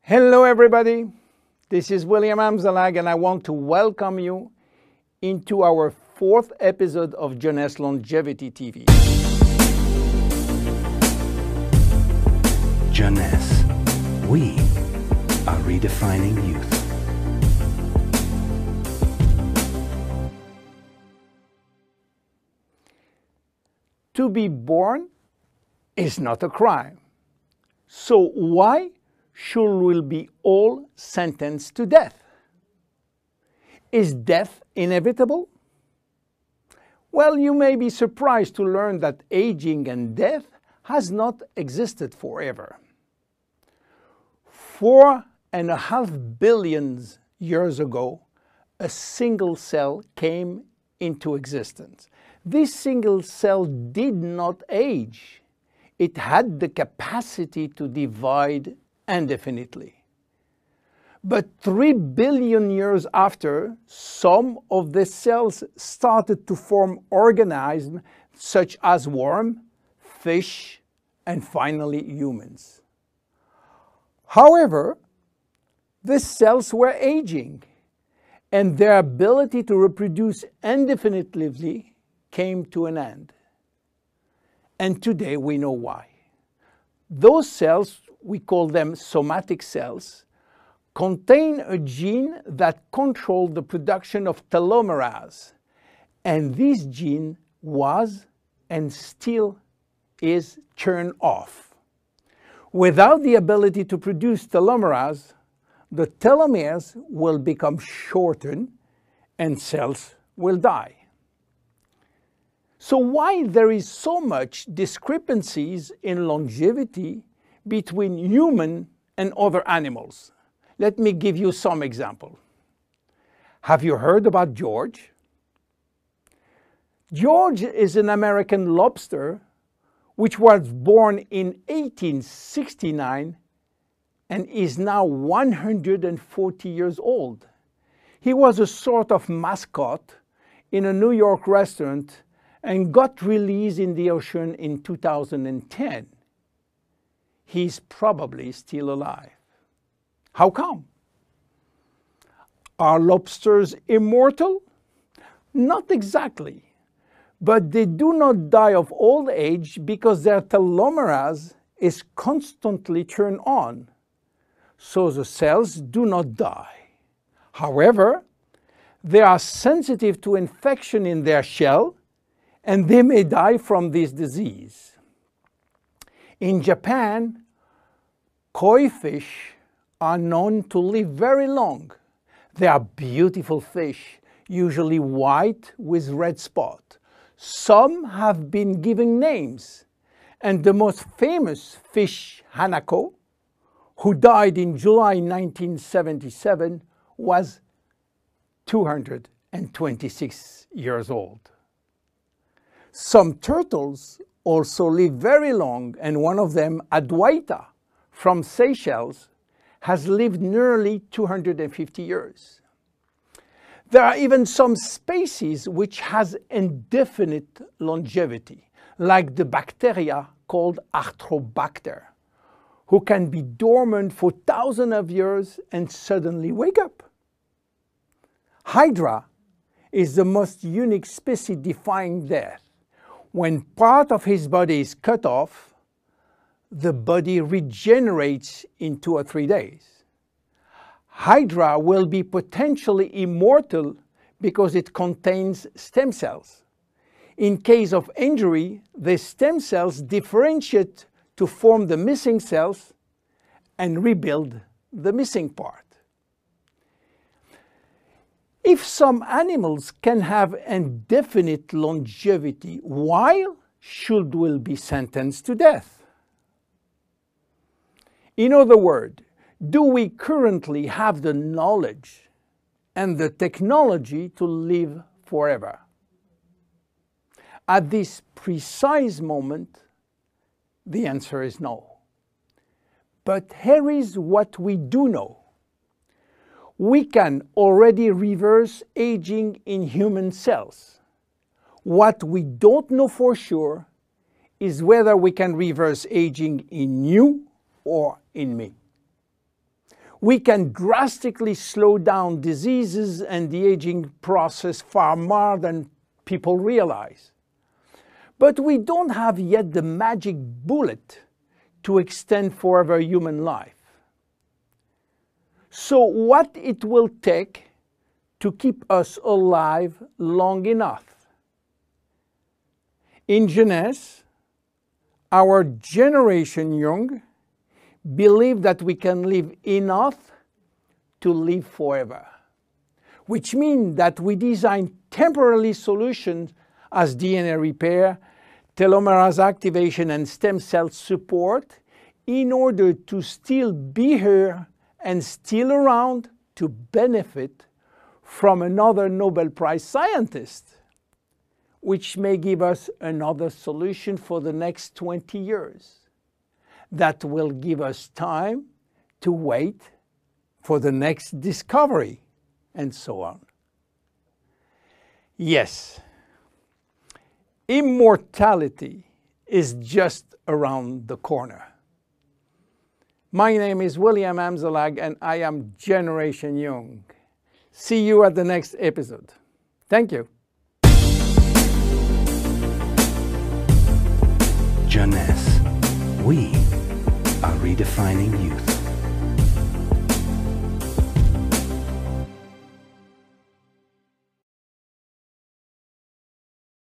Hello everybody, this is William Amzalag and I want to welcome you into our fourth episode of Jeunesse Longevity TV. Jeunesse, we are redefining youth. To be born is not a crime. So why should we be all sentenced to death? Is death inevitable? Well, you may be surprised to learn that aging and death has not existed forever. 4.5 billion years ago, a single cell came into existence. This single cell did not age. It had the capacity to divide indefinitely. But 3 billion years after, some of the cells started to form organisms such as worms, fish, and finally humans. However, these cells were aging, and their ability to reproduce indefinitely came to an end. And today we know why. Those cells, we call them somatic cells, contain a gene that controls the production of telomerase. And this gene was and still is turned off. Without the ability to produce telomerase, the telomeres will become shortened and cells will die. So why there is so much discrepancies in longevity between human and other animals? Let me give you some examples. Have you heard about George? George is an American lobster which was born in 1869 and is now 140 years old. He was a sort of mascot in a New York restaurant and got released in the ocean in 2010. He's probably still alive. How come? Are lobsters immortal? Not exactly, but they do not die of old age because their telomerase is constantly turned on, so the cells do not die. However, they are sensitive to infection in their shell, and they may die from this disease. In Japan, koi fish are known to live very long. They are beautiful fish, usually white with red spot. Some have been given names, and the most famous fish, Hanako, who died in July 1977, was 226 years old. Some turtles also live very long, and one of them, Adwaita, from Seychelles, has lived nearly 250 years. There are even some species which has indefinite longevity, like the bacteria called Arthrobacter, who can be dormant for thousands of years and suddenly wake up. Hydra is the most unique species defying death. When part of his body is cut off, the body regenerates in 2 or 3 days. Hydra will be potentially immortal because it contains stem cells. In case of injury, the stem cells differentiate to form the missing cells and rebuild the missing part. If some animals can have indefinite longevity, why should we be sentenced to death? In other words, do we currently have the knowledge and the technology to live forever? At this precise moment, the answer is no. But here is what we do know. We can already reverse aging in human cells. What we don't know for sure is whether we can reverse aging in you or in me. we can drastically slow down diseases and the aging process far more than people realize. But we don't have yet the magic bullet to extend forever human life. So what it will take to keep us alive long enough? In Jeunesse, our generation young believe that we can live enough to live forever, which means that we design temporary solutions as DNA repair, telomerase activation, and stem cell support in order to still be here and still around to benefit from another Nobel Prize scientist, which may give us another solution for the next 20 years. That will give us time to wait for the next discovery, and so on. Yes, immortality is just around the corner. My name is William Amzalag, and I am Generation Young. See you at the next episode. Thank you. Jeunesse. We are redefining youth.